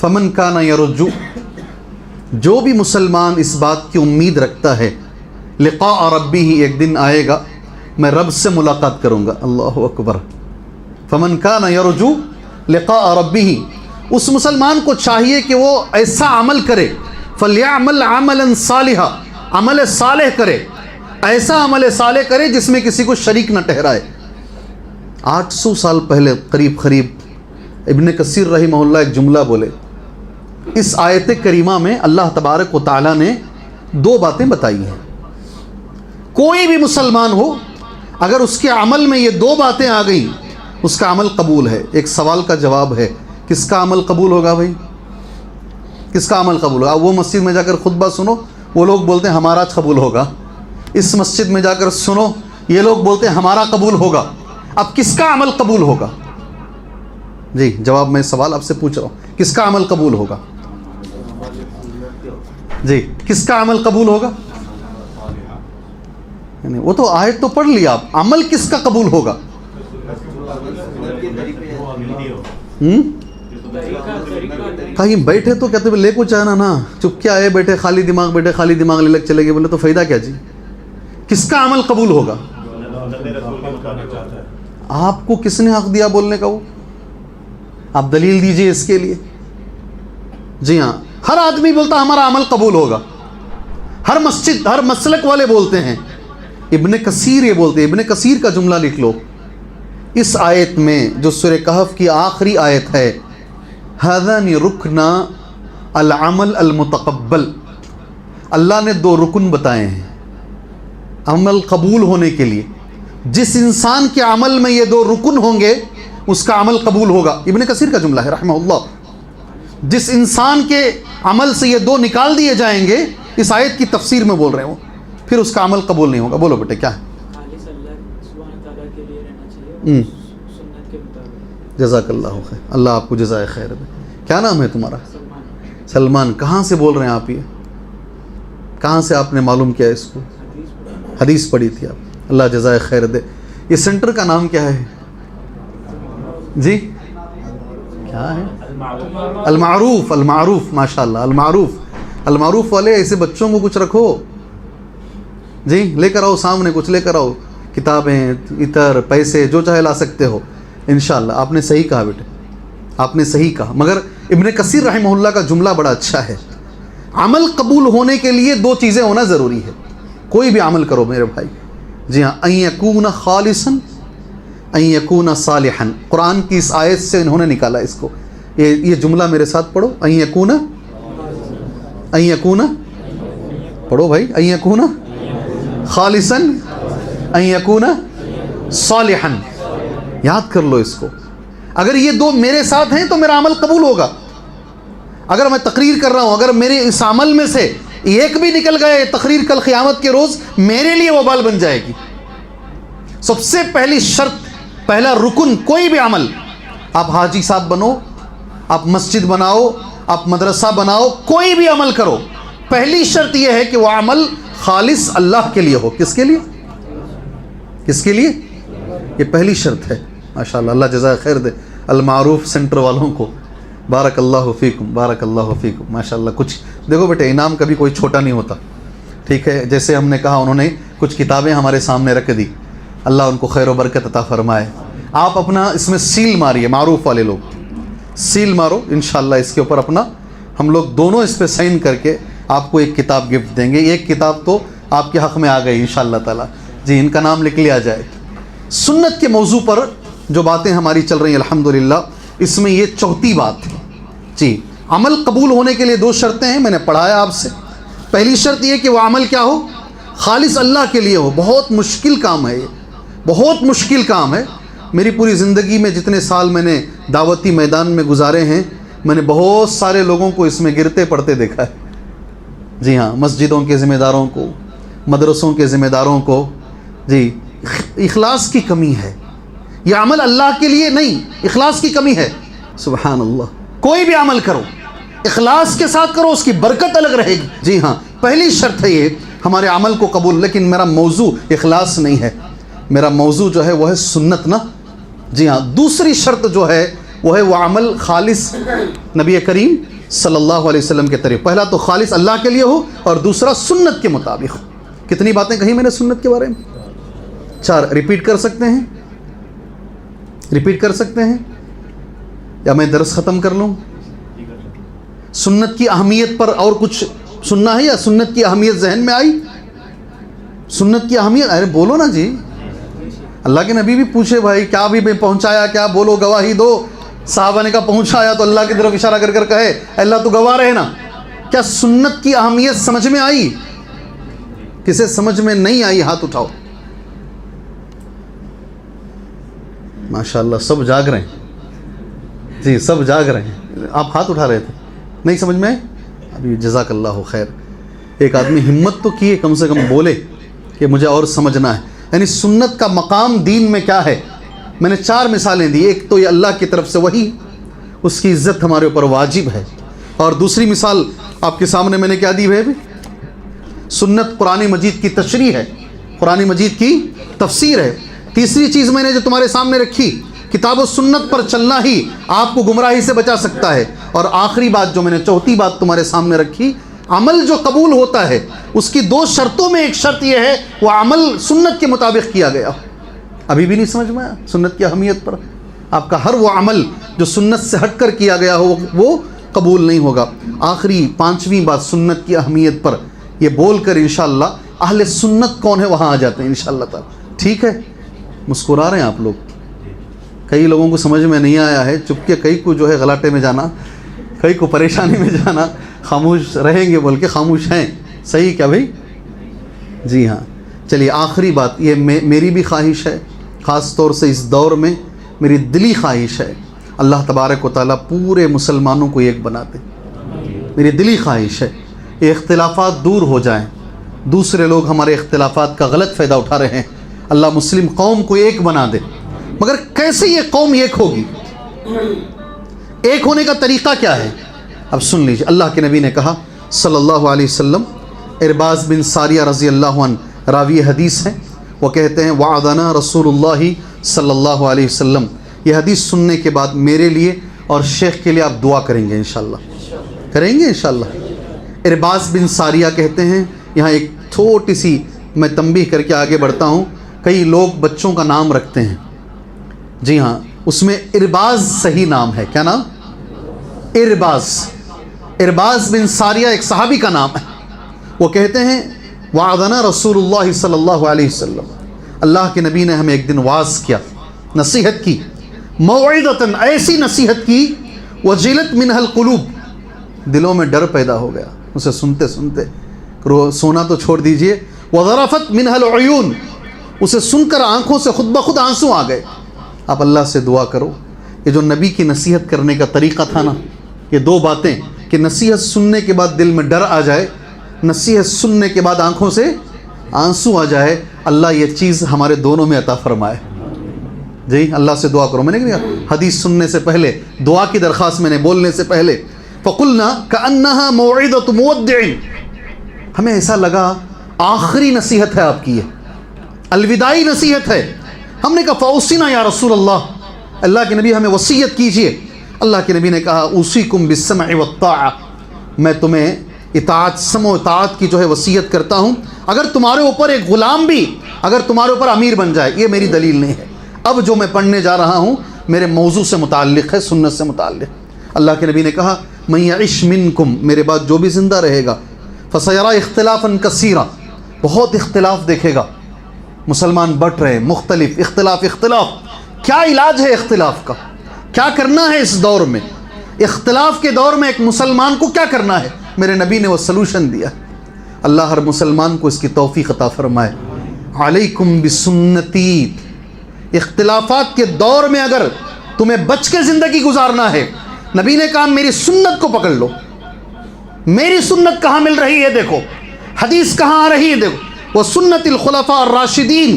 فمن كان يرجو، جو بھی مسلمان اس بات کی امید رکھتا ہے، لقاء ربه، ایک دن آئے گا میں رب سے ملاقات کروں گا. اللہ اکبر. فمن كان يرجو لقاء ربه، اس مسلمان کو چاہیے کہ وہ ایسا عمل کرے، فلیعمل عملا صالحا، عمل صالح کرے، ایسا عمل صالح کرے جس میں کسی کو شریک نہ ٹھہرائے. 800 سال پہلے قریب ابن کثیر رحمہ اللہ ایک جملہ بولے. اس آیت کریمہ میں اللہ تبارک و تعالیٰ نے دو باتیں بتائی ہیں. کوئی بھی مسلمان ہو اگر اس کے عمل میں یہ دو باتیں آ گئیں اس کا عمل قبول ہے. ایک سوال کا جواب ہے، کس کا عمل قبول ہوگا بھائی؟ کس کا عمل قبول ہوگا؟ وہ مسجد میں جا کر خطبہ سنو، وہ لوگ بولتے ہیں ہمارا قبول ہوگا. اس مسجد میں جا کر سنو، یہ لوگ بولتے ہیں ہمارا قبول ہوگا. اب کس کا عمل قبول ہوگا؟ جی جواب میں سوال آپ سے پوچھ رہا ہوں، کس کا عمل قبول ہوگا؟ جی کس کا عمل قبول ہوگا؟ یعنی وہ تو آیت تو پڑھ لیا، آپ عمل کس کا قبول ہوگا؟ کہیں بیٹھے تو کہتے لے کو چاہنا نا، چپ کیا ہے بیٹھے خالی دماغ، بیٹھے خالی دماغ لے لگ چلے گئے، بولے تو فائدہ کیا جی؟ کس کا عمل قبول ہوگا؟ آپ کو کس نے حق دیا بولنے کا؟ وہ آپ دلیل دیجئے اس کے لیے. جی ہاں، ہر آدمی بولتا ہمارا عمل قبول ہوگا، ہر مسجد ہر مسلک والے بولتے ہیں. ابن کثیر یہ بولتے ہیں، ابن کثیر کا جملہ لکھ لو. اس آیت میں جو سورہ کہف کی آخری آیت ہے، ہذان رکنا العمل المتقبل، اللہ نے دو رکن بتائے ہیں. عمل قبول ہونے کے لیے جس انسان کے عمل میں یہ دو رکن ہوں گے اس کا عمل قبول ہوگا. ابن کثیر کا جملہ ہے رحمہ اللہ. جس انسان کے عمل سے یہ دو نکال دیے جائیں گے، اس آیت کی تفسیر میں بول رہے ہوں، پھر اس کا عمل قبول نہیں ہوگا. بولو بیٹے کیا ہے؟ جزاک اللہ خیر، اللہ آپ کو جزائے خیر دے. کیا نام ہے تمہارا؟ سلمان. کہاں سے بول رہے ہیں آپ؟ یہ کہاں سے آپ نے معلوم کیا اس کو؟ حدیث پڑھی تھی آپ. اللہ جزائے خیر دے. یہ سینٹر کا نام کیا ہے جی؟ کیا ہے؟ المعروف. المعروف، ماشاء اللہ. المعروف. المعروف والے ایسے بچوں کو کچھ رکھو جی، لے کر آؤ سامنے، کچھ لے کر آؤ، کتابیں، عطر، پیسے، جو چاہے لا سکتے ہو انشاءاللہ. آپ نے صحیح کہا بیٹے، آپ نے صحیح کہا. مگر ابن کثیر رحمہ اللہ کا جملہ بڑا اچھا ہے. عمل قبول ہونے کے لیے دو چیزیں ہونا ضروری ہے. کوئی بھی عمل کرو میرے بھائی، جی ہاں، ان یکون خالصا ان یکون صالحا. قرآن کی اس آیت سے انہوں نے نکالا اس کو. یہ جملہ میرے ساتھ پڑھو. ان یکون، ان یکون، پڑھو بھائی. ان یکون خالصا ان یکون صالحا. یاد کر لو اس کو. اگر یہ دو میرے ساتھ ہیں تو میرا عمل قبول ہوگا. اگر میں تقریر کر رہا ہوں، اگر میرے اس عمل میں سے ایک بھی نکل گئے، تقریر کل قیامت کے روز میرے لیے وبال بن جائے گی. سب سے پہلی شرط، پہلا رکن کوئی بھی عمل، آپ حاجی صاحب بنو، آپ مسجد بناؤ، آپ مدرسہ بناؤ، کوئی بھی عمل کرو، پہلی شرط یہ ہے کہ وہ عمل خالص اللہ کے لیے ہو. کس کے لیے؟ کس کے لیے؟ یہ پہلی شرط ہے. ماشاءاللہ، اللہ جزائے خیر دے المعروف سینٹر والوں کو. بارک اللہ فیکم، بارک اللہ فیکم. ماشاءاللہ. کچھ دیکھو بیٹے، انعام کبھی کوئی چھوٹا نہیں ہوتا. ٹھیک ہے، جیسے ہم نے کہا، انہوں نے کچھ کتابیں ہمارے سامنے رکھ دی. اللہ ان کو خیر و برکت عطا فرمائے. آپ اپنا اس میں سیل ماریے، معروف والے لوگ سیل مارو انشاءاللہ اس کے اوپر اپنا. ہم لوگ دونوں اس پہ سائن کر کے آپ کو ایک کتاب گفٹ دیں گے. ایک کتاب تو آپ کے حق میں آ گئی انشاءاللہ تعالی. جی، ان کا نام لکھ لیا جائے. سنت کے موضوع پر جو باتیں ہماری چل رہی ہیں الحمدللہ، اس میں یہ چوتھی بات ہے. جی، عمل قبول ہونے کے لیے دو شرطیں ہیں، میں نے پڑھایا آپ سے. پہلی شرط یہ کہ وہ عمل کیا ہو؟ خالص اللہ کے لیے ہو. بہت مشکل کام ہے یہ، بہت مشکل کام ہے. میری پوری زندگی میں جتنے سال میں نے دعوتی میدان میں گزارے ہیں، میں نے بہت سارے لوگوں کو اس میں گرتے پڑتے دیکھا ہے. جی ہاں، مسجدوں کے ذمہ داروں کو، مدرسوں کے ذمہ داروں کو. جی، اخلاص کی کمی ہے. یہ عمل اللہ کے لیے نہیں، اخلاص کی کمی ہے. سبحان اللہ. کوئی بھی عمل کرو اخلاص کے ساتھ کرو، اس کی برکت الگ رہے گی. جی ہاں، پہلی شرط ہے یہ ہمارے عمل کو قبول. لیکن میرا موضوع اخلاص نہیں ہے، میرا موضوع جو ہے وہ ہے سنت نا. جی ہاں، دوسری شرط جو ہے وہ ہے وہ عمل خالص نبی کریم صلی اللہ علیہ وسلم کے طریقے. پہلا تو خالص اللہ کے لیے ہو، اور دوسرا سنت کے مطابق ہو. کتنی باتیں کہی میں نے سنت کے بارے میں؟ 4. ریپیٹ کر سکتے ہیں؟ ریپیٹ کر سکتے ہیں یا میں درس ختم کر لوں؟ سنت کی اہمیت پر اور کچھ سننا ہے یا سنت کی اہمیت ذہن میں آئی؟ سنت کی اہمیت، ارے بولو نا جی. اللہ کے نبی بھی پوچھے بھائی کیا بھی میں پہنچایا، کیا بولو گواہی دو. صحابہ نے کہا پہنچایا، تو اللہ کی طرف اشارہ کر کر کہے اللہ تو گواہ رہے نا. کیا سنت کی اہمیت سمجھ میں آئی؟ کسے سمجھ میں نہیں آئی ہاتھ اٹھاؤ. ماشاءاللہ سب جاگ رہے ہیں. جی سب جاگ رہے ہیں. آپ ہاتھ اٹھا رہے تھے، نہیں سمجھ میں؟ ابھی جزاک اللہ خیر. ایک آدمی ہمت تو کیے، کم سے کم بولے کہ مجھے اور سمجھنا ہے. یعنی سنت کا مقام دین میں کیا ہے. میں نے 4 مثالیں دی. ایک تو یہ اللہ کی طرف سے وحی، اس کی عزت ہمارے اوپر واجب ہے. اور دوسری مثال آپ کے سامنے میں نے کیا دی ہے؟ سنت قرآن مجید کی تشریح ہے، قرآن مجید کی تفسیر ہے. تیسری چیز میں نے جو تمہارے سامنے رکھی، کتاب و سنت پر چلنا ہی آپ کو گمراہی سے بچا سکتا ہے. اور آخری بات جو میں نے چوتھی بات تمہارے سامنے رکھی، عمل جو قبول ہوتا ہے اس کی 2 شرطوں میں ایک شرط یہ ہے وہ عمل سنت کے مطابق کیا گیا. ابھی بھی نہیں سمجھ میں آیا سنت کی اہمیت پر؟ آپ کا ہر وہ عمل جو سنت سے ہٹ کر کیا گیا ہو وہ قبول نہیں ہوگا. آخری 5ویں بات سنت کی اہمیت پر یہ بول کر انشاءاللہ اہل سنت کون ہے وہاں آ جاتے ہیں انشاءاللہ تعالی. ٹھیک ہے، مسکرا رہے ہیں آپ لوگ. کئی لوگوں کو سمجھ میں نہیں آیا ہے، چپکے کئی کو جو ہے غلاٹے میں جانا، کئی کو پریشانی میں جانا. خاموش رہیں گے بول کے خاموش ہیں. صحیح کیا بھائی؟ جی ہاں. چلیے آخری بات، یہ میری بھی خواہش ہے، خاص طور سے اس دور میں میری دلی خواہش ہے اللہ تبارک و تعالیٰ پورے مسلمانوں کو ایک بنا دے۔ میری دلی خواہش ہے یہ اختلافات دور ہو جائیں، دوسرے لوگ ہمارے اختلافات کا غلط فائدہ اٹھا رہے ہیں، اللہ مسلم قوم کو ایک بنا دے۔ مگر کیسے یہ قوم ایک ہوگی؟ ایک ہونے کا طریقہ کیا ہے؟ اب سن لیجیے، اللہ کے نبی نے کہا صلی اللہ علیہ وسلم، ارباز بن ساریہ رضی اللہ عنہ راوی حدیث ہیں، وہ کہتے ہیں وعدنا رسول اللہ صلی اللہ علیہ وسلم، یہ حدیث سننے کے بعد میرے لیے اور شیخ کے لیے آپ دعا کریں گے انشاءاللہ، کریں گے انشاءاللہ۔ ارباز بن ساریہ کہتے ہیں، یہاں ایک چھوٹی سی میں تنبیہ کر کے آگے بڑھتا ہوں، کئی لوگ بچوں کا نام رکھتے ہیں، جی ہاں اس میں ارباز صحیح نام ہے، کیا نام؟ ارباز بن ساریہ ایک صحابی کا نام ہے، وہ کہتے ہیں وعدنا رسول اللہ صلی اللہ علیہ وسلم، اللہ کے نبی نے ہمیں ایک دن واعظ کیا، نصیحت کی، موعظۃ، ایسی نصیحت کی، وجلت منها القلوب، دلوں میں ڈر پیدا ہو گیا اسے سنتے سنتے، سونا تو چھوڑ دیجئے، وذرفت منها العیون، اسے سن کر آنکھوں سے خود بخود آنسو آ گئے۔ آپ اللہ سے دعا کرو، یہ جو نبی کی نصیحت کرنے کا طریقہ تھا نا، یہ دو باتیں کہ نصیحت سننے کے بعد دل میں ڈر آ جائے، نصیحت سننے کے بعد آنکھوں سے آنسو آ جائے، اللہ یہ چیز ہمارے دونوں میں عطا فرمائے۔ جی اللہ سے دعا کرو، میں نے کہا حدیث سننے سے پہلے دعا کی درخواست میں نے بولنے سے پہلے، فقلنا کأنها موعظۃ مودع، ہمیں ایسا لگا آخری نصیحت ہے آپ کی، یہ الوداعی نصیحت ہے۔ ہم نے کہا فاوصنا یا رسول اللہ، اللہ کے نبی ہمیں وصیت کیجئے۔ اللہ کے نبی نے کہا اوصیکم بالسمع والطاعہ، میں تمہیں اطاعت، سمع و اطاعت کی جو ہے وصیت کرتا ہوں، اگر تمہارے اوپر ایک غلام بھی اگر تمہارے اوپر امیر بن جائے، یہ میری دلیل نہیں ہے، اب جو میں پڑھنے جا رہا ہوں میرے موضوع سے متعلق ہے، سنت سے متعلق۔ اللہ کے نبی نے کہا من یعش منکم، میرے بعد جو بھی زندہ رہے گا، فسیرا اختلافا کثیرا، بہت اختلاف دیکھے گا، مسلمان بٹ رہے، مختلف اختلاف۔ کیا علاج ہے اختلاف کا؟ کیا کرنا ہے اس دور میں؟ اختلاف کے دور میں ایک مسلمان کو کیا کرنا ہے؟ میرے نبی نے وہ سلوشن دیا۔ اللہ ہر مسلمان کو اس کی توفیق عطا فرمائے۔ علیکم بسنتی، اختلافات کے دور میں اگر تمہیں بچ کے زندگی گزارنا ہے، نبی نے کہا میری سنت کو پکڑ لو۔ میری سنت کہاں مل رہی ہے دیکھو، حدیث کہاں آ رہی ہے دیکھو، وہ سنت الخلفاء الراشدین،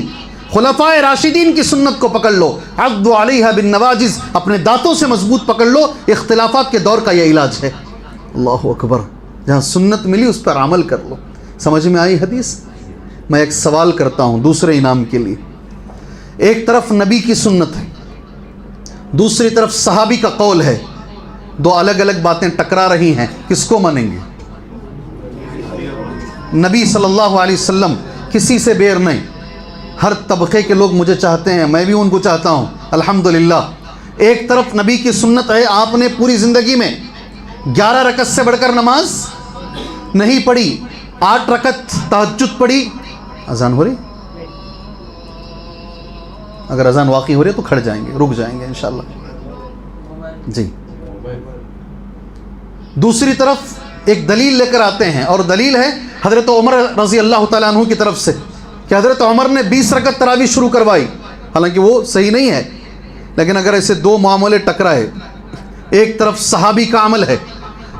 خلفاء راشدین کی سنت کو پکڑ لو، عضوا علیہا بالنواجذ، اپنے دانتوں سے مضبوط پکڑ لو۔ اختلافات کے دور کا یہ علاج ہے۔ اللہ اکبر، جہاں سنت ملی اس پر عمل کر لو۔ سمجھ میں آئی حدیث؟ میں ایک سوال کرتا ہوں دوسرے انعام کے لیے، ایک طرف نبی کی سنت ہے، دوسری طرف صحابی کا قول ہے، دو الگ الگ باتیں ٹکرا رہی ہیں، کس کو مانیں گے؟ نبی صلی اللہ علیہ وسلم کسی سے بیر نہیں، ہر طبقے کے لوگ مجھے چاہتے ہیں، میں بھی ان کو چاہتا ہوں الحمدللہ۔ ایک طرف نبی کی سنت ہے، آپ نے پوری زندگی میں 11 رکعت سے بڑھ کر نماز نہیں پڑھی، 8 رکعت تہجد پڑھی۔ اذان ہو رہی؟ اگر اذان واقعی ہو رہی ہے تو کھڑ جائیں گے، رک جائیں گے انشاءاللہ۔ جی دوسری طرف ایک دلیل لے کر آتے ہیں، اور دلیل ہے حضرت عمر رضی اللہ تعالیٰ عنہ کی طرف سے کہ حضرت عمر نے 20 رکعت تراویح شروع کروائی، حالانکہ وہ صحیح نہیں ہے، لیکن اگر ایسے دو معاملے ٹکرائے، ایک طرف صحابی کا عمل ہے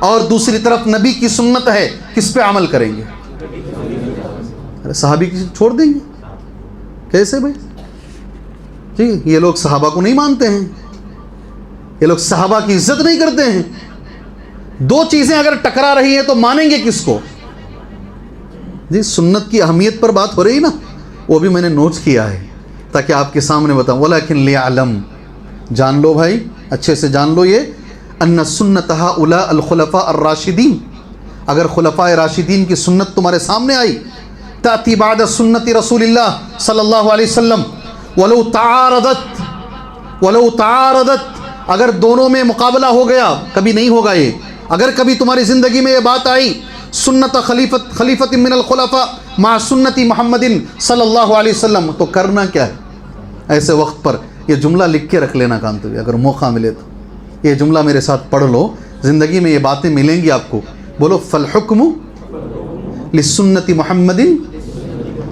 اور دوسری طرف نبی کی سنت ہے، کس پہ عمل کریں گے؟ ارے صحابی کی چھوڑ دیں گے؟ کیسے بھائی؟ جی یہ لوگ صحابہ کو نہیں مانتے ہیں، یہ لوگ صحابہ کی عزت نہیں کرتے ہیں۔ دو چیزیں اگر ٹکرا رہی ہیں تو مانیں گے کس کو؟ جی سنت کی اہمیت پر بات ہو رہی نا، وہ بھی میں نے نوٹ کیا ہے تاکہ آپ کے سامنے بتاؤں۔ ولیکن لیعلم، جان لو بھائی، اچھے سے جان لو یہ ان سنت ہؤلاء الخلفاء الراشدین، اگر خلفاء راشدین کی سنت تمہارے سامنے آئی، تأتی بعد سنت رسول اللہ صلی اللہ علیہ وسلم ولو تعارضت، اگر دونوں میں مقابلہ ہو گیا، کبھی نہیں ہوگا یہ، اگر کبھی تمہاری زندگی میں یہ بات آئی سنت خلیفت من الخلفاء مع سنت محمد صلی اللہ علیہ وسلم، تو کرنا کیا ہے؟ ایسے وقت پر یہ جملہ لکھ کے رکھ لینا کام، تو اگر موقع ملے تو یہ جملہ میرے ساتھ پڑھ لو، زندگی میں یہ باتیں ملیں گی آپ کو۔ بولو فالحکم لسنت محمد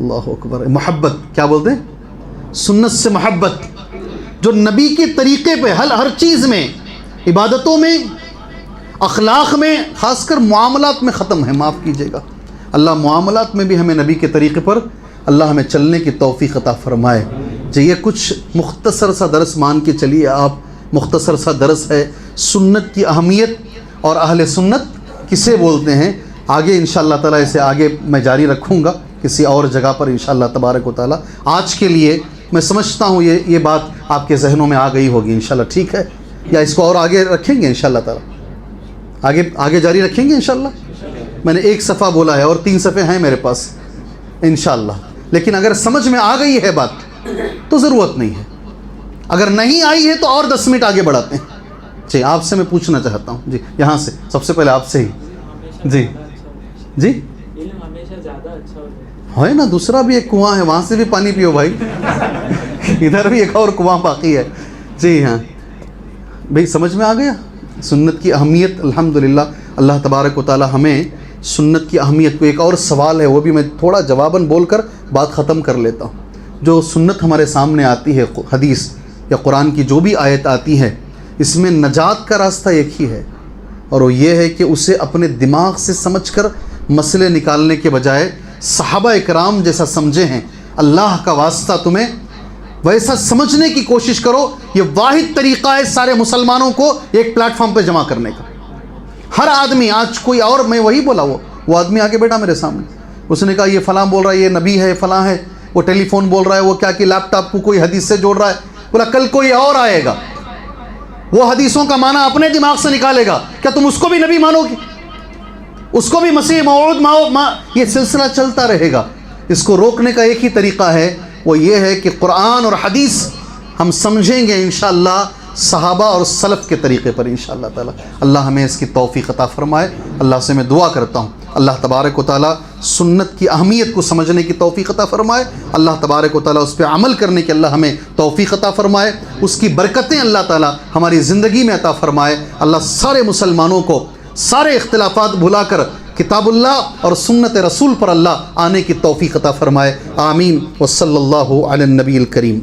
اللہ اکبر. محبت کیا بولتے ہیں؟ سنت سے محبت جو نبی کے طریقے پہ ہر چیز میں، عبادتوں میں، اخلاق میں، خاص کر معاملات میں ختم ہے. معاف کیجیے گا، اللہ معاملات میں بھی ہمیں نبی کے طریقے پر اللہ ہمیں چلنے کی توفیق عطا فرمائے. جی یہ کچھ مختصر سا درس مان کے چلیے آپ، مختصر سا درس ہے سنت کی اہمیت اور اہل سنت کسے بولتے ہیں. آگے انشاءاللہ تعالیٰ اسے آگے میں جاری رکھوں گا کسی اور جگہ پر انشاءاللہ تبارک و تعالیٰ. آج کے لیے میں سمجھتا ہوں یہ بات آپ کے ذہنوں میں آ گئی ہوگی انشاءاللہ. ٹھیک ہے، یا اس کو اور آگے رکھیں گے انشاءاللہ تعالیٰ؟ آگے جاری رکھیں گے انشاءاللہ. میں نے 1 صفحہ بولا ہے اور 3 صفحے ہیں میرے پاس انشاءاللہ. لیکن اگر سمجھ میں آ گئی ہے بات تو ضرورت نہیں ہے، اگر نہیں آئی ہے تو اور 10 منٹ آگے بڑھاتے ہیں. جی آپ سے میں پوچھنا چاہتا ہوں، جی یہاں سے سب سے پہلے آپ سے ہی. جی ہے نا، دوسرا بھی ایک کنواں ہے، وہاں سے بھی پانی پیو بھائی. ادھر بھی ایک اور کنواں باقی ہے. جی ہاں بھائی، سمجھ میں آ گیا سنت کی اہمیت. الحمدللہ اللہ تبارک و تعالی ہمیں سنت کی اہمیت کو. ایک اور سوال ہے، وہ بھی میں تھوڑا جواباً بول کر بات ختم کر لیتا ہوں. جو سنت ہمارے سامنے آتی ہے، حدیث یا قرآن کی جو بھی آیت آتی ہے، اس میں نجات کا راستہ ایک ہی ہے، اور وہ یہ ہے کہ اسے اپنے دماغ سے سمجھ کر مسئلے نکالنے کے بجائے صحابہ اکرام جیسا سمجھے ہیں. اللہ کا واسطہ تمہیں ویسا سمجھنے کی کوشش کرو. یہ واحد طریقہ ہے سارے مسلمانوں کو ایک پلیٹ فارم پہ جمع کرنے کا. ہر آدمی آج کوئی اور، میں وہی بولا، وہ آدمی آگے بیٹھا میرے سامنے، اس نے کہا یہ فلاں بول رہا ہے، یہ نبی ہے، فلاں ہے. وہ ٹیلی فون بول رہا ہے، وہ کیا کہ لیپ ٹاپ کو کوئی حدیث سے جوڑ رہا ہے. بولا کل کوئی اور آئے گا، وہ حدیثوں کا معنی اپنے دماغ سے نکالے گا. کیا تم اس کو بھی نبی مانو گے؟ اس کو بھی مسیح موعود یہ سلسلہ چلتا رہے گا. اس کو روکنے کا ایک ہی طریقہ ہے، وہ یہ ہے کہ قرآن اور حدیث ہم سمجھیں گے انشاءاللہ صحابہ اور سلف کے طریقے پر انشاءاللہ تعالی. اللہ ہمیں اس کی توفیق عطا فرمائے. اللہ سے میں دعا کرتا ہوں اللہ تبارک و تعالی سنت کی اہمیت کو سمجھنے کی توفیق عطا فرمائے. اللہ تبارک و تعالی اس پہ عمل کرنے کی اللہ ہمیں توفیق عطا فرمائے. اس کی برکتیں اللہ تعالی ہماری زندگی میں عطا فرمائے. اللہ سارے مسلمانوں کو سارے اختلافات بھلا کر کتاب اللہ اور سنت رسول پر اللہ آنے کی توفیق عطا فرمائے. آمین. وصلی اللہ علی النبی الکریم.